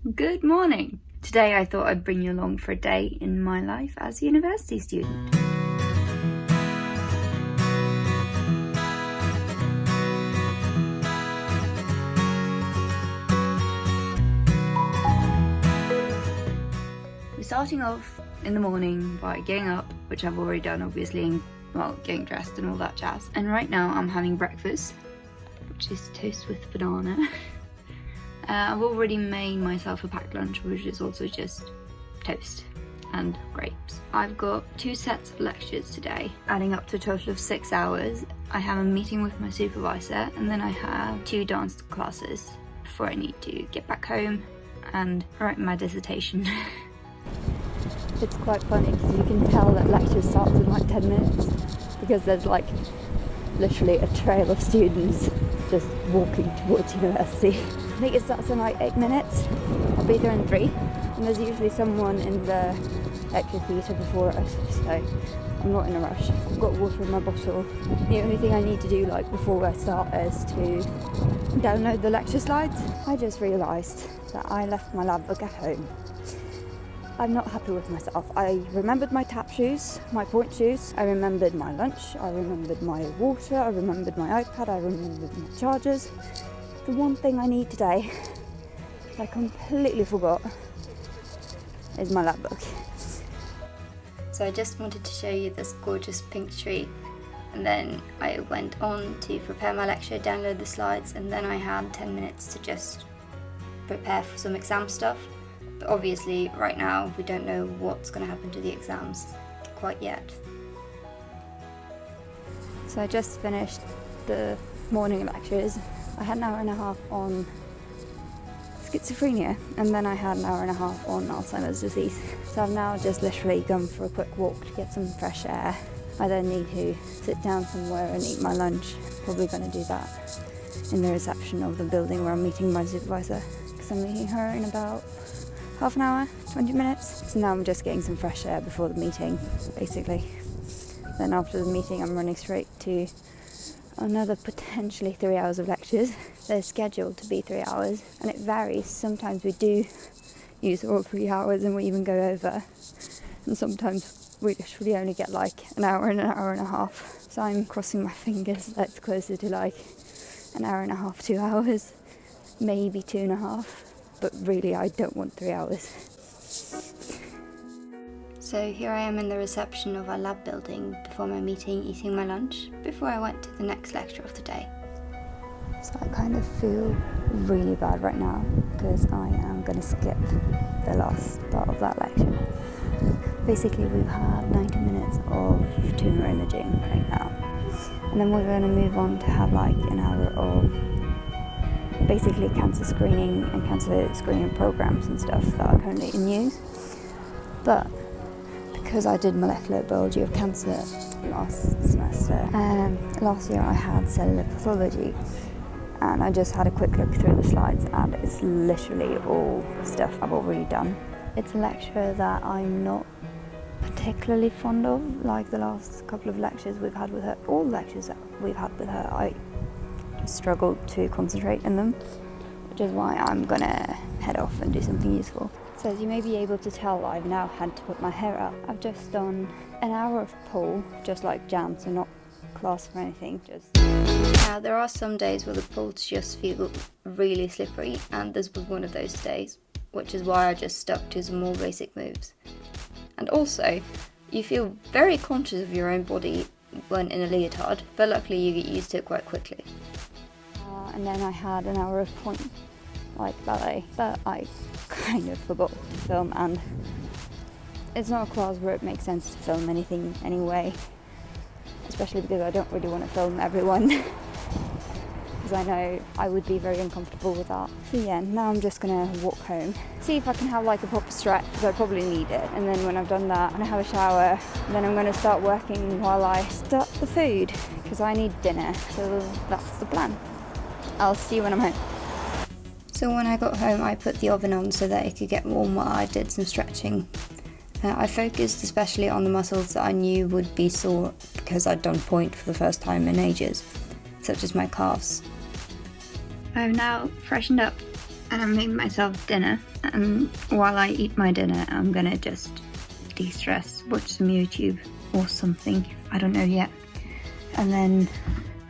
Good morning! Today I thought I'd bring you along for a day in my life as a university student. We're starting off in the morning by getting up, which I've already done obviously, and getting dressed and all that jazz. And right now I'm having breakfast, which is toast with banana. I've already made myself a packed lunch, which is also just toast and grapes. I've got 2 sets of lectures today, adding up to a total of 6 hours. I have a meeting with my supervisor, and then I have 2 dance classes before I need to get back home and write my dissertation. It's quite funny because you can tell that lecture starts in like 10 minutes because there's like literally a trail of students just walking towards university. I think it starts in like 8 minutes. I'll be there in 3, and there's usually someone in the lecture theatre before us, so I'm not in a rush. I've got water in my bottle. The only thing I need to do before I start is to download the lecture slides. I just realised that I left my lab book at home. I'm not happy with myself. I remembered my tap shoes, my point shoes, I remembered my lunch, I remembered my water, I remembered my iPad, I remembered my chargers. The one thing I need today, I completely forgot, is my lab book. So I just wanted to show you this gorgeous pink tree, and then I went on to prepare my lecture, download the slides, and then I had 10 minutes to just prepare for some exam stuff. But obviously right now we don't know what's going to happen to the exams quite yet. So I just finished the morning lectures. I had an hour and a half on schizophrenia, and then I had an hour and a half on Alzheimer's disease. So I've now just literally gone for a quick walk to get some fresh air. I then need to sit down somewhere and eat my lunch. Probably going to do that in the reception of the building where I'm meeting my supervisor, because I'm meeting her in about half an hour, 20 minutes. So now I'm just getting some fresh air before the meeting, basically. Then after the meeting I'm running straight to another potentially 3 hours of lectures. They're scheduled to be 3 hours, and it varies. Sometimes we do use all 3 hours and we even go over, and sometimes we literally only get like an hour and a half. So I'm crossing my fingers that it's closer to like an hour and a half, 2 hours, maybe 2.5. But really I don't want 3 hours. So here I am in the reception of our lab building before my meeting, eating my lunch, before I went to the next lecture of the day. So I kind of feel really bad right now because I am going to skip the last part of that lecture. Basically we've had 90 minutes of tumour imaging right now, and then we're going to move on to have like an hour of basically cancer screening and cancer screening programs and stuff that are currently in use. But because I did molecular biology of cancer last semester, last year I had cellular pathology, and I just had a quick look through the slides, and it's literally all stuff I've already done. It's a lecture that I'm not particularly fond of, like the last couple of lectures we've had with her. All the lectures that we've had with her, I struggled to concentrate in them, which is why I'm gonna head off and do something useful. So as you may be able to tell, I've now had to put my hair up. I've just done an hour of pull, just like jam, so not class or anything, just. Now there are some days where the pulls just feel really slippery, and this was one of those days, which is why I just stuck to some more basic moves. And also, you feel very conscious of your own body when in a leotard, but luckily you get used to it quite quickly. And then I had an hour of point, like ballet, but I kind of forgot to film, and it's not a class where it makes sense to film anything anyway, especially because I don't really want to film everyone, because I know I would be very uncomfortable with that. So yeah, now I'm just gonna walk home, see if I can have like a proper stretch, because I probably need it, and then when I've done that, I'm gonna have a shower, and then I'm gonna start working while I start the food, because I need dinner, so that's the plan. I'll see you when I'm home. So when I got home I put the oven on so that it could get warm while I did some stretching. I focused especially on the muscles that I knew would be sore because I'd done point for the first time in ages, such as my calves. I've now freshened up And I made myself dinner, and while I eat my dinner I'm gonna just de-stress, watch some YouTube or something, I don't know yet. And then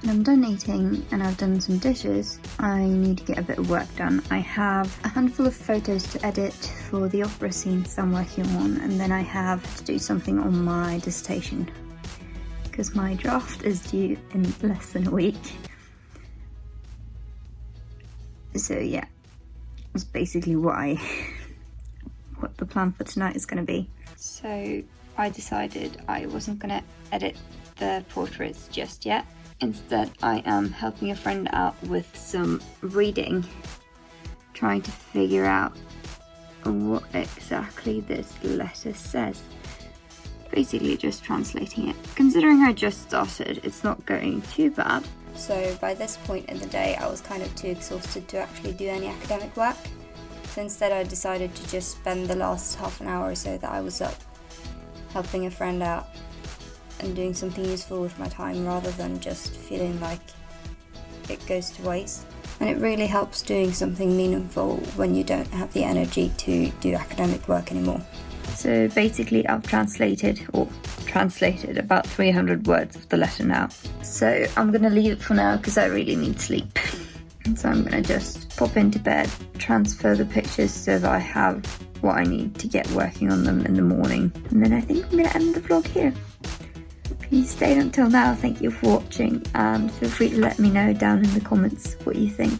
when I'm done eating and I've done some dishes, I need to get a bit of work done. I have a handful of photos to edit for the opera scenes I'm working on, and then I have to do something on my dissertation because my draft is due in less than a week. So yeah, that's basically what the plan for tonight is going to be. So I decided I wasn't going to edit the portraits just yet. Instead, I am helping a friend out with some reading, trying to figure out what exactly this letter says. Basically just translating it. Considering I just started, it's not going too bad. So by this point in the day, I was kind of too exhausted to actually do any academic work. So instead I decided to just spend the last half an hour or so that I was up helping a friend out and doing something useful with my time rather than just feeling like it goes to waste. And it really helps doing something meaningful when you don't have the energy to do academic work anymore. So basically I've translated about 300 words of the letter now. So I'm going to leave it for now because I really need sleep. So I'm going to just pop into bed, transfer the pictures so that I have what I need to get working on them in the morning. And then I think I'm going to end the vlog here. If you stayed until now, thank you for watching, and feel free to let me know down in the comments what you think.